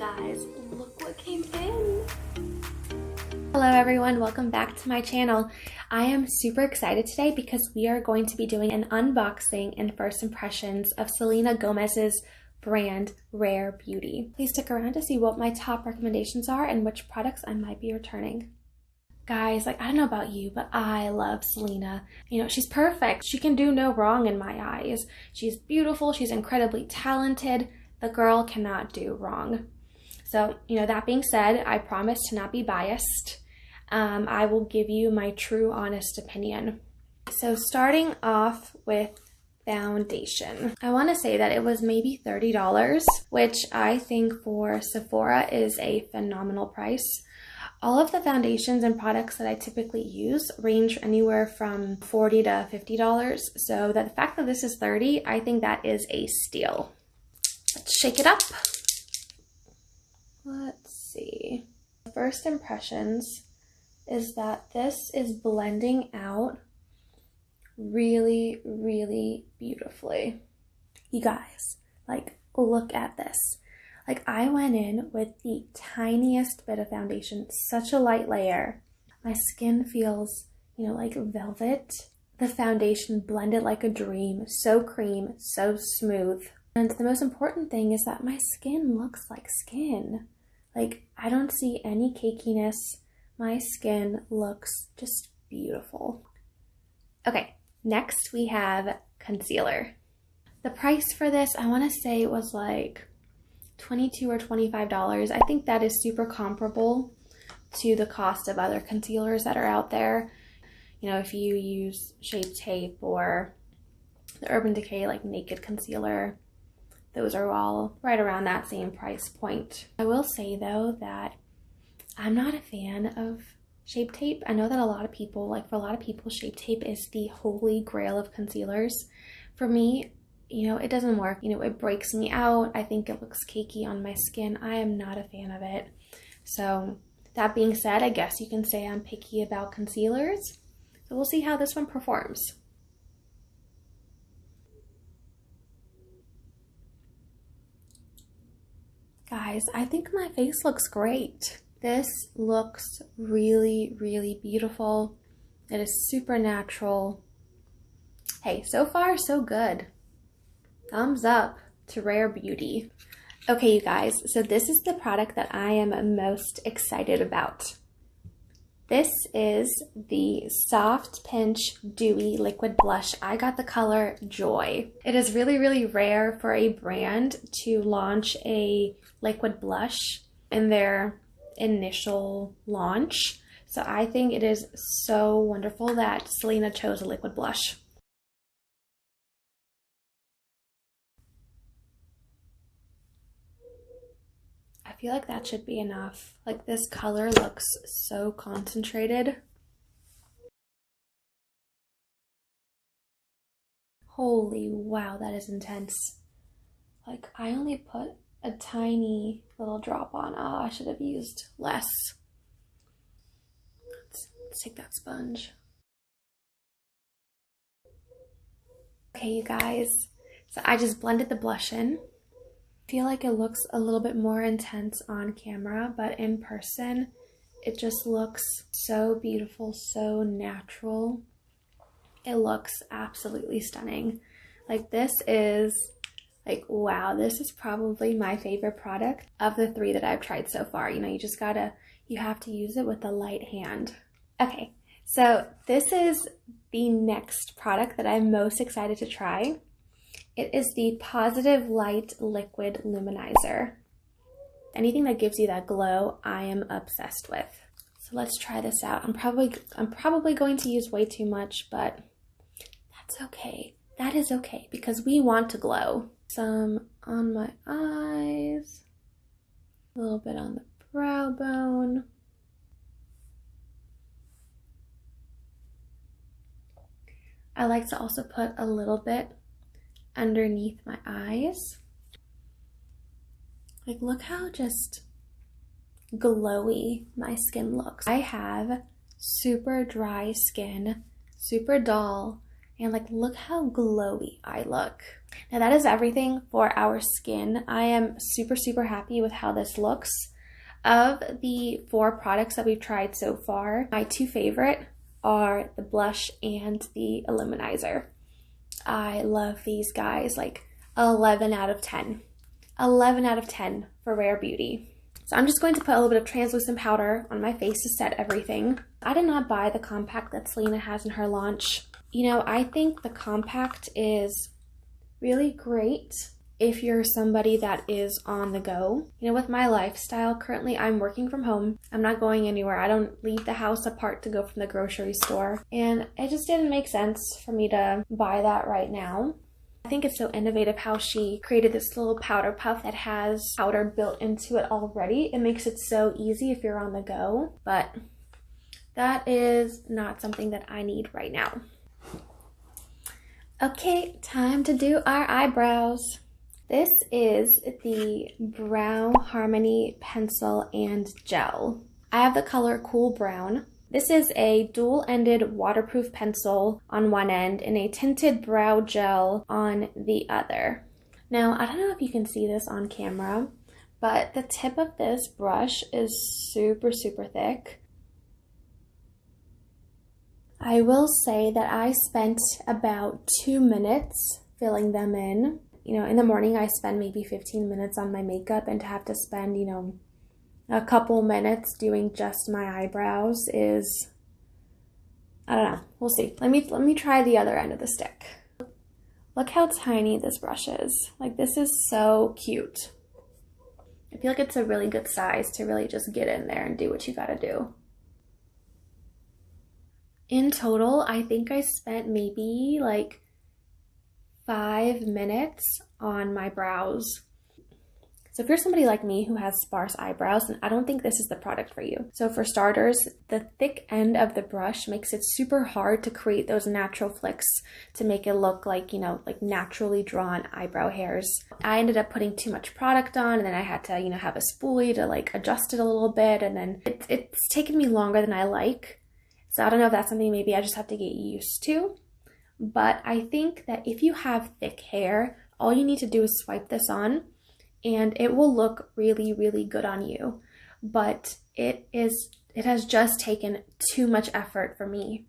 guys, look what came in. Hello everyone, welcome back to my channel. I am super excited today because we are going to be doing an unboxing and first impressions of Selena Gomez's brand Rare Beauty. Please stick around to see what my top recommendations are and which products I might be returning. Guys, I don't know about you, but I love Selena. You know, she's perfect. She can do no wrong in my eyes. She's beautiful. She's incredibly talented. The girl cannot do wrong. So, that being said, I promise to not be biased. I will give you my true, honest opinion. So starting off with foundation. I want to say that it was maybe $30, which I think for Sephora is a phenomenal price. All of the foundations and products that I typically use range anywhere from $40 to $50. So the fact that this is $30, I think that is a steal. Let's shake it up. Let's see. First impressions is that this is blending out really, really beautifully. You guys, look at this. I went in with the tiniest bit of foundation, such a light layer. My skin feels, like velvet. The foundation blended like a dream, so cream, so smooth. And the most important thing is that my skin looks like skin. I don't see any cakiness. My skin looks just beautiful. Okay, next we have concealer. The price for this, I want to say it was like $22 or $25. I think that is super comparable to the cost of other concealers that are out there. If you use Shape Tape or the Urban Decay Naked Concealer, those are all right around that same price point. I will say though that I'm not a fan of Shape Tape. I know that for a lot of people, Shape Tape is the holy grail of concealers. For me, it doesn't work. It breaks me out. I think it looks cakey on my skin. I am not a fan of it. So that being said, I guess you can say I'm picky about concealers. So we'll see how this one performs. Guys, I think my face looks great. This looks really, really beautiful. It is super natural. Hey, so far so good. Thumbs up to Rare Beauty. Okay, you guys, so this is the product that I am most excited about. This is the Soft Pinch Dewy Liquid Blush. I got the color Joy. It is really, really rare for a brand to launch a liquid blush in their initial launch. So I think it is so wonderful that Selena chose a liquid blush. I feel like that should be enough. This color looks so concentrated. Holy wow, that is intense. I only put a tiny little drop on. Oh, I should have used less. Let's take that sponge. Okay, you guys. So I just blended the blush in. I feel like it looks a little bit more intense on camera, but in person, it just looks so beautiful, so natural. It looks absolutely stunning. This is wow, this is probably my favorite product of the three that I've tried so far. You have to use it with a light hand. Okay, so this is the next product that I'm most excited to try. It is the Positive Light Liquid Luminizer. Anything that gives you that glow, I am obsessed with. So let's try this out. I'm probably going to use way too much, but that's okay. That is okay because we want to glow. Some on my eyes, a little bit on the brow bone. I like to also put a little bit underneath my eyes. Look how just glowy my skin looks. I have super dry skin, super dull, And like, look how glowy I look. Now that is everything for our skin. I am super, super happy with how this looks. Of the 4 products that we've tried so far, my 2 favorite are the blush and the illuminizer. I love these guys, like 11 out of 10. 11 out of 10 for Rare Beauty. So I'm just going to put a little bit of translucent powder on my face to set everything. I did not buy the compact that Selena has in her launch. You know, I think the compact is really great if you're somebody that is on the go. You know, with my lifestyle currently, I'm working from home. I'm not going anywhere. I don't leave the house apart to go from the grocery store. And it just didn't make sense for me to buy that right now. I think it's so innovative how she created this little powder puff that has powder built into it already. It makes it so easy if you're on the go, but that is not something that I need right now. Okay, time to do our eyebrows. This is the Brow Harmony Pencil and Gel. I have the color Cool Brown. This is a dual-ended waterproof pencil on one end and a tinted brow gel on the other. Now, I don't know if you can see this on camera, but the tip of this brush is super, super thick. I will say that I spent about 2 minutes filling them in. You know, in the morning I spend maybe 15 minutes on my makeup, and to have to spend, you know, a couple minutes doing just my eyebrows is, I don't know, we'll see. Let me try the other end of the stick. Look how tiny this brush is. Like, this is so cute. I feel like it's a really good size to really just get in there and do what you gotta do. In total, I think I spent maybe like 5 minutes on my brows. So if you're somebody like me who has sparse eyebrows, then I don't think this is the product for you. So for starters, the thick end of the brush makes it super hard to create those natural flicks to make it look like, you know, like naturally drawn eyebrow hairs. I ended up putting too much product on, and then I had to, you know, have a spoolie to like adjust it a little bit, and then it's taken me longer than I like. So I don't know if that's something maybe I just have to get used to. But I think that if you have thick hair, all you need to do is swipe this on, and it will look really, really good on you. But it has just taken too much effort for me.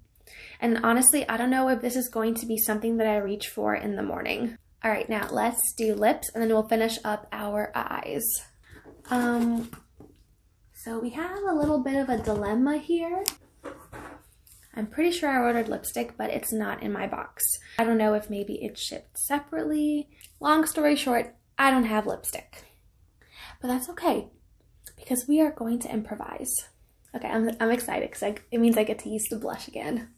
And honestly, I don't know if this is going to be something that I reach for in the morning. All right, now let's do lips, and then we'll finish up our eyes. So we have a little bit of a dilemma here. I'm pretty sure I ordered lipstick, but it's not in my box. I don't know if maybe it's shipped separately. Long story short, I don't have lipstick. But that's okay, because we are going to improvise. Okay, I'm excited because it means I get to use the blush again.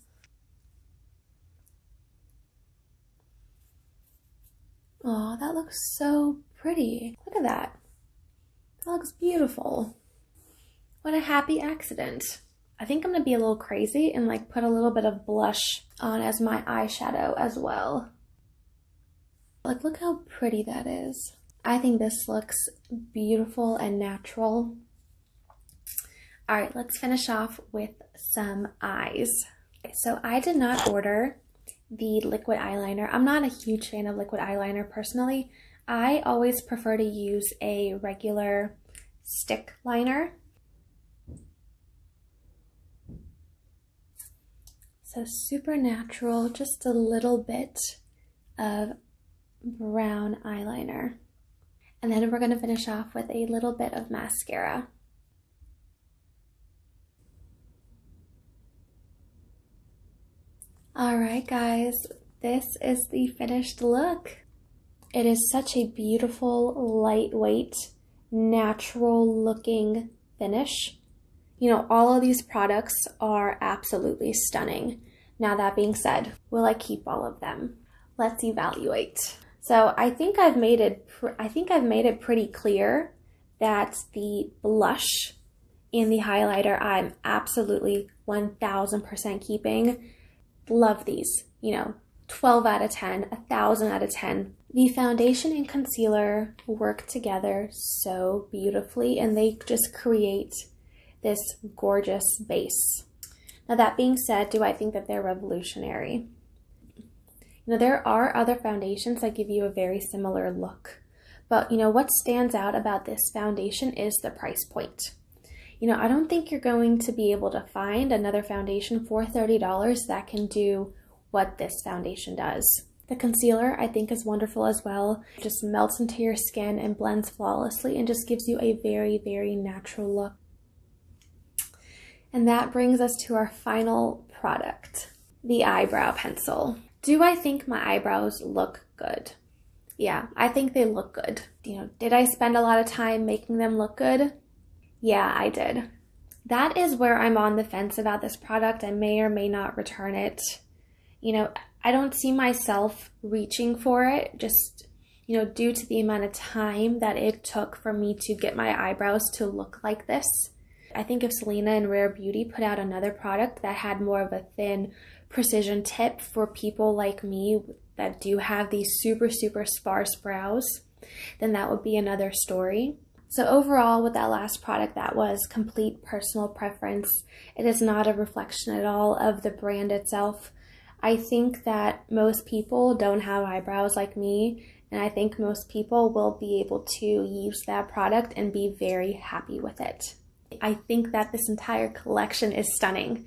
Oh, that looks so pretty. Look at that. That looks beautiful. What a happy accident. I think I'm going to be a little crazy and like put a little bit of blush on as my eyeshadow as well. Like, look how pretty that is. I think this looks beautiful and natural. All right, let's finish off with some eyes. So I did not order the liquid eyeliner. I'm not a huge fan of liquid eyeliner personally. I always prefer to use a regular stick liner. So super natural, just a little bit of brown eyeliner. And then we're going to finish off with a little bit of mascara. All right, guys, this is the finished look. It is such a beautiful, lightweight, natural looking finish. You know, all of these products are absolutely stunning. Now that being said, will I keep all of them? Let's evaluate. So I think I've made it pretty clear that the blush and the highlighter I'm absolutely 1000% keeping. Love these, you know, 12 out of 10, 1000 out of 10. The foundation and concealer work together so beautifully, and they just create this gorgeous base. Now that being said, do I think that they're revolutionary? You know, there are other foundations that give you a very similar look. But, you know, what stands out about this foundation is the price point. You know, I don't think you're going to be able to find another foundation for $30 that can do what this foundation does. The concealer, I think, is wonderful as well. It just melts into your skin and blends flawlessly and just gives you a very, very natural look. And that brings us to our final product, the eyebrow pencil. Do I think my eyebrows look good? Yeah, I think they look good. You know, did I spend a lot of time making them look good? Yeah, I did. That is where I'm on the fence about this product. I may or may not return it. You know, I don't see myself reaching for it just, you know, due to the amount of time that it took for me to get my eyebrows to look like this. I think if Selena and Rare Beauty put out another product that had more of a thin precision tip for people like me that do have these super, super sparse brows, then that would be another story. So overall, with that last product, that was complete personal preference. It is not a reflection at all of the brand itself. I think that most people don't have eyebrows like me, and I think most people will be able to use that product and be very happy with it. I think that this entire collection is stunning,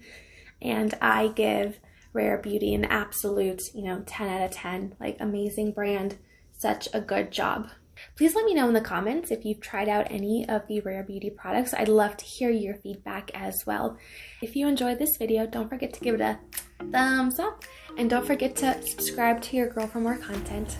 and I give Rare Beauty an absolute, 10 out of 10, like amazing brand, such a good job. Please let me know in the comments if you've tried out any of the Rare Beauty products. I'd love to hear your feedback as well. If you enjoyed this video, don't forget to give it a thumbs up and don't forget to subscribe to your girl for more content.